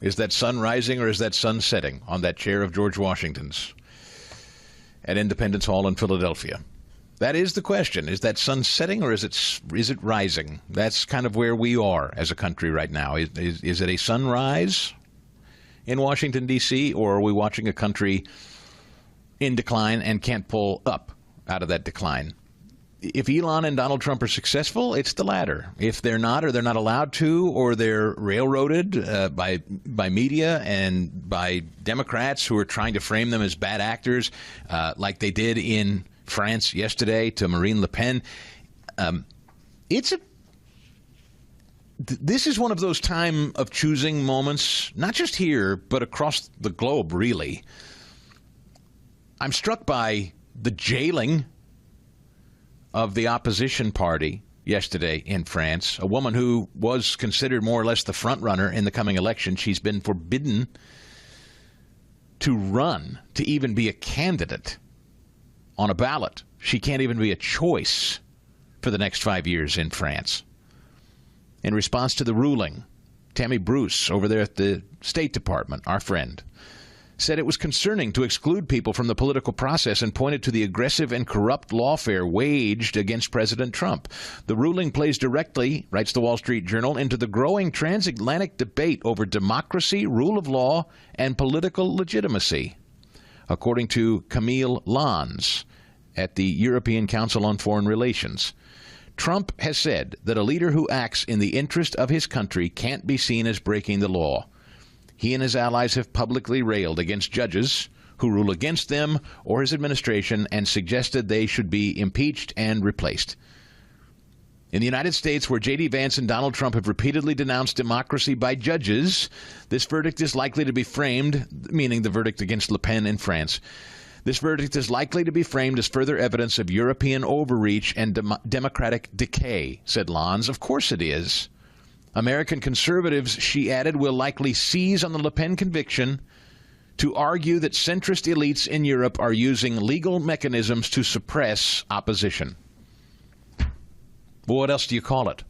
Is that sun rising or is that sun setting on that chair of George Washington's at Independence Hall in Philadelphia? That is the question. Is that sun setting or is it rising? That's kind of where we are as a country right now. Is it a sunrise in Washington, D.C., or are we watching a country in decline and can't pull up out of that decline? If Elon and Donald Trump are successful, it's the latter. If they're not, or they're not allowed to, or they're railroaded by media and by Democrats who are trying to frame them as bad actors, like they did in France yesterday to Marine Le Pen, this is one of those time of choosing moments, not just here, but across the globe, really. I'm struck by the jailing of the opposition party yesterday in France, a woman who was considered more or less the front runner in the coming election. She's been forbidden to run, to even be a candidate on a ballot. She can't even be a choice for the next 5 years in France. In response to the ruling, Tammy Bruce over there at the State Department, our friend, said it was concerning to exclude people from the political process and pointed to the aggressive and corrupt lawfare waged against President Trump. The ruling plays directly, writes the Wall Street Journal, into the growing transatlantic debate over democracy, rule of law, and political legitimacy. According to Camille Lans at the European Council on Foreign Relations, Trump has said that a leader who acts in the interest of his country can't be seen as breaking the law. He and his allies have publicly railed against judges who rule against them or his administration and suggested they should be impeached and replaced. In the United States, where J.D. Vance and Donald Trump have repeatedly denounced democracy by judges, this verdict is likely to be framed, meaning the verdict against Le Pen in France. This verdict is likely to be framed as further evidence of European overreach and democratic decay, said Lans. Of course it is. American conservatives, she added, will likely seize on the Le Pen conviction to argue that centrist elites in Europe are using legal mechanisms to suppress opposition. Well, what else do you call it?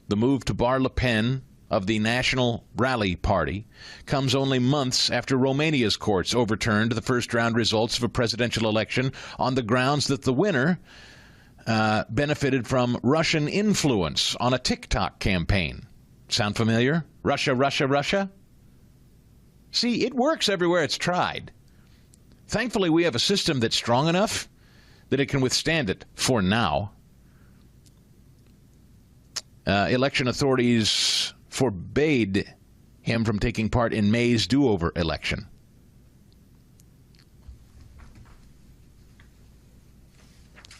The move to bar Le Pen of the National Rally Party comes only months after Romania's courts overturned the first-round results of a presidential election on the grounds that the winner benefited from Russian influence on a TikTok campaign. Sound familiar? Russia, Russia, Russia? See, it works everywhere it's tried. Thankfully, we have a system that's strong enough that it can withstand it for now. Election authorities forbade him from taking part in May's do-over election.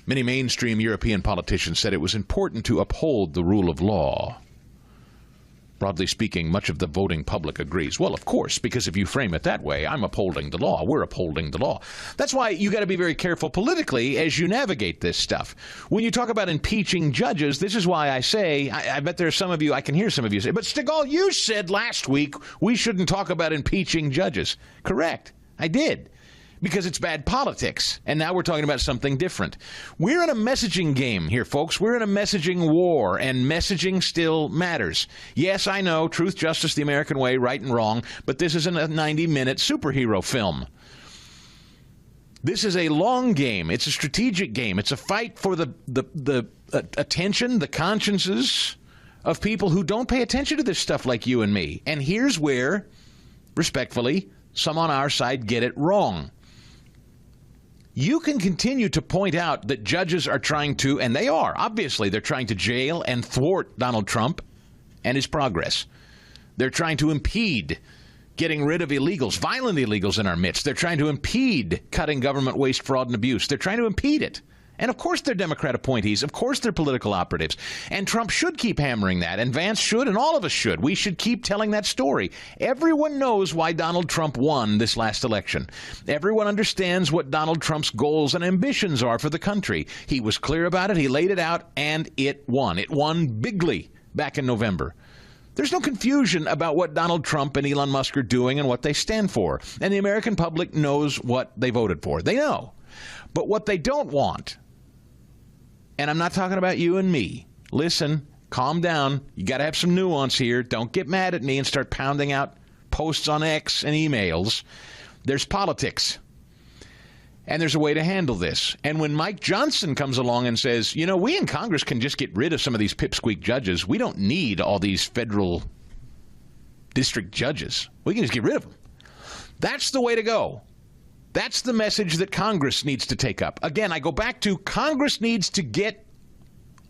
Many mainstream European politicians said it was important to uphold the rule of law. Broadly speaking, much of the voting public agrees. Well, of course, because if you frame it that way, I'm upholding the law. We're upholding the law. That's why you got to be very careful politically as you navigate this stuff. When you talk about impeaching judges, this is why I say, I bet there are some of you, I can hear some of you say, but Stigall, you said last week we shouldn't talk about impeaching judges. Correct. I did. Because it's bad politics. And now we're talking about something different. We're in a messaging game here, folks. We're in a messaging war, and messaging still matters. Yes, I know, truth, justice, the American way, right and wrong, but this isn't a 90-minute superhero film. This is a long game. It's a strategic game. It's a fight for the attention, the consciences of people who don't pay attention to this stuff like you and me. And here's where, respectfully, some on our side get it wrong. You can continue to point out that judges are trying to, and they are, obviously, they're trying to jail and thwart Donald Trump and his progress. They're trying to impede getting rid of illegals, violent illegals in our midst. They're trying to impede cutting government waste, fraud, and abuse. They're trying to impede it. And of course they're Democrat appointees. Of course they're political operatives. And Trump should keep hammering that. And Vance should, and all of us should. We should keep telling that story. Everyone knows why Donald Trump won this last election. Everyone understands what Donald Trump's goals and ambitions are for the country. He was clear about it. He laid it out, and it won. It won bigly back in November. There's no confusion about what Donald Trump and Elon Musk are doing and what they stand for. And the American public knows what they voted for. They know. But what they don't want, and I'm not talking about you and me. Listen, calm down. You got to have some nuance here. Don't get mad at me and start pounding out posts on X and emails. There's politics. And there's a way to handle this. And when Mike Johnson comes along and says, you know, we in Congress can just get rid of some of these pipsqueak judges. We don't need all these federal district judges. We can just get rid of them. That's the way to go. That's the message that Congress needs to take up. Again, I go back to Congress needs to get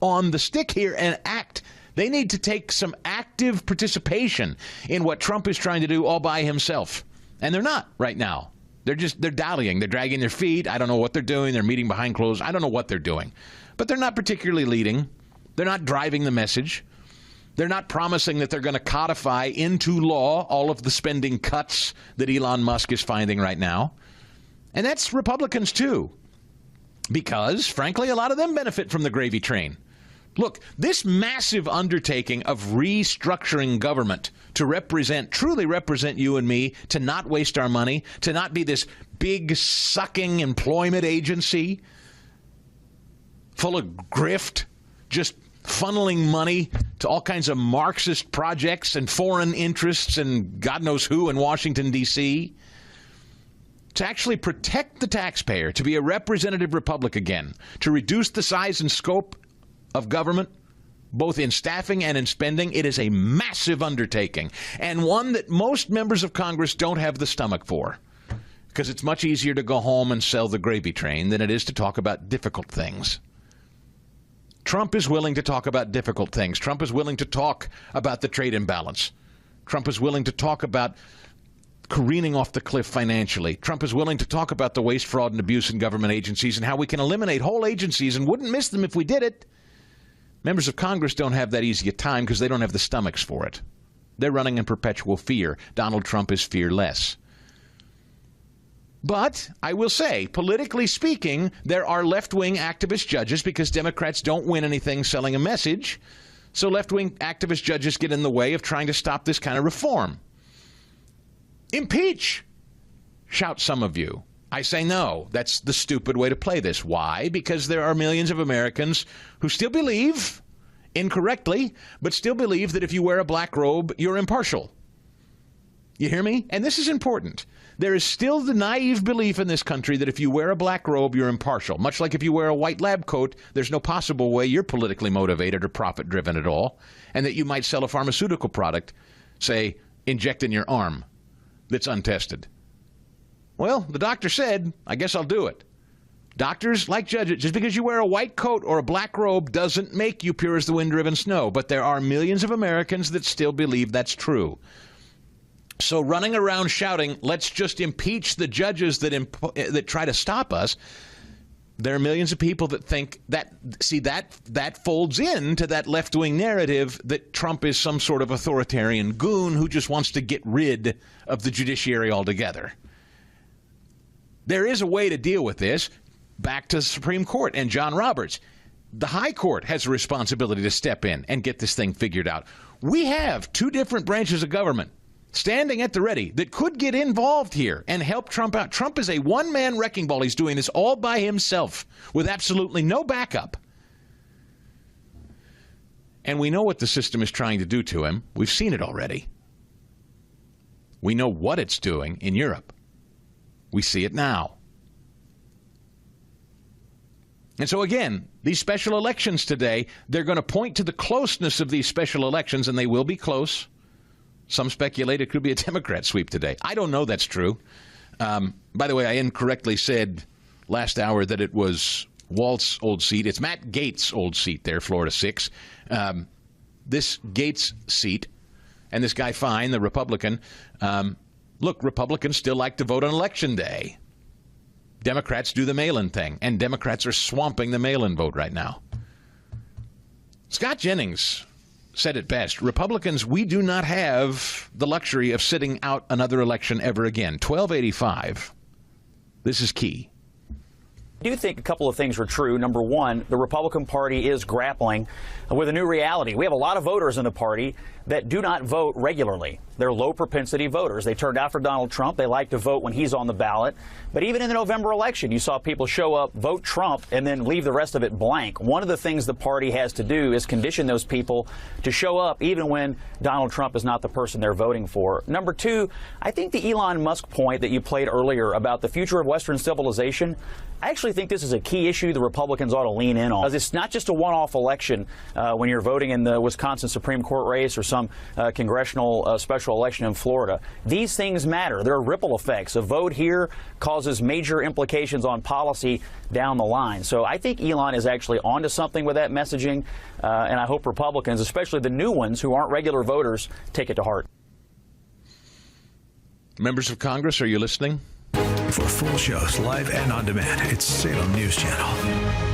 on the stick here and act. They need to take some active participation in what Trump is trying to do all by himself. And they're not right now. They're dallying. They're dragging their feet. I don't know what they're doing. They're meeting behind closed. I don't know what they're doing. But they're not particularly leading. They're not driving the message. They're not promising that they're going to codify into law all of the spending cuts that Elon Musk is finding right now. And that's Republicans, too. Because, frankly, a lot of them benefit from the gravy train. Look, this massive undertaking of restructuring government to truly represent you and me, to not waste our money, to not be this big sucking employment agency full of grift, just funneling money to all kinds of Marxist projects and foreign interests and God knows who in Washington, D.C., to actually protect the taxpayer, to be a representative republic again, to reduce the size and scope of government, both in staffing and in spending. It is a massive undertaking, and one that most members of Congress don't have the stomach for, because it's much easier to go home and sell the gravy train than it is to talk about difficult things. Trump is willing to talk about difficult things. Trump is willing to talk about the trade imbalance. Trump is willing to talk about careening off the cliff financially. Trump is willing to talk about the waste, fraud, and abuse in government agencies and how we can eliminate whole agencies and wouldn't miss them if we did it. Members of Congress don't have that easy a time because they don't have the stomachs for it. They're running in perpetual fear. Donald Trump is fearless. But I will say, politically speaking, there are left-wing activist judges because Democrats don't win anything selling a message. So left-wing activist judges get in the way of trying to stop this kind of reform. Impeach, shout some of you. I say no. That's the stupid way to play this. Why? Because there are millions of Americans who still believe, incorrectly, but still believe that if you wear a black robe, you're impartial. You hear me? And this is important. There is still the naive belief in this country that if you wear a black robe, you're impartial. Much like if you wear a white lab coat, there's no possible way you're politically motivated or profit-driven at all, and that you might sell a pharmaceutical product, say, inject in your arm, that's untested. Well, the doctor said, I guess I'll do it. Doctors, like judges, just because you wear a white coat or a black robe doesn't make you pure as the wind-driven snow. But there are millions of Americans that still believe that's true. So running around shouting, let's just impeach the judges that try to stop us, there are millions of people that think that, see, that folds into that left-wing narrative that Trump is some sort of authoritarian goon who just wants to get rid of the judiciary altogether. There is a way to deal with this. Back to the Supreme Court and John Roberts. The High Court has a responsibility to step in and get this thing figured out. We have two different branches of government standing at the ready that could get involved here and help Trump out. Trump is a one-man wrecking ball. He's doing this all by himself with absolutely no backup. And we know what the system is trying to do to him. We've seen it already. We know what it's doing in Europe. We see it now. And so again, these special elections today, they're going to point to the closeness of these special elections, and they will be close. Some speculate it could be a Democrat sweep today. I don't know that's true. By the way, I incorrectly said last hour that it was Walt's old seat. It's Matt Gaetz' old seat there, Florida 6. This Gaetz seat, and this guy Fine, the Republican, look, Republicans still like to vote on Election Day. Democrats do the mail-in thing, and Democrats are swamping the mail-in vote right now. Scott Jennings said it best. Republicans, we do not have the luxury of sitting out another election ever again. 1285. This is key. I do think a couple of things are true. Number one, the Republican Party is grappling with a new reality. We have a lot of voters in the party that do not vote regularly. They're low propensity voters. They turned out for Donald Trump. They like to vote when he's on the ballot. But even in the November election, you saw people show up, vote Trump, and then leave the rest of it blank. One of the things the party has to do is condition those people to show up even when Donald Trump is not the person they're voting for. Number two, I think the Elon Musk point that you played earlier about the future of Western civilization, I actually think this is a key issue the Republicans ought to lean in on. It's not just a one-off election when you're voting in the Wisconsin Supreme Court race or some congressional special election in Florida. These things matter. There are ripple effects. A vote here causes major implications on policy down the line. So I think Elon is actually onto something with that messaging, and I hope Republicans, especially the new ones who aren't regular voters, take it to heart. Members of Congress, are you listening? For full shows, live and on demand, it's Salem News Channel.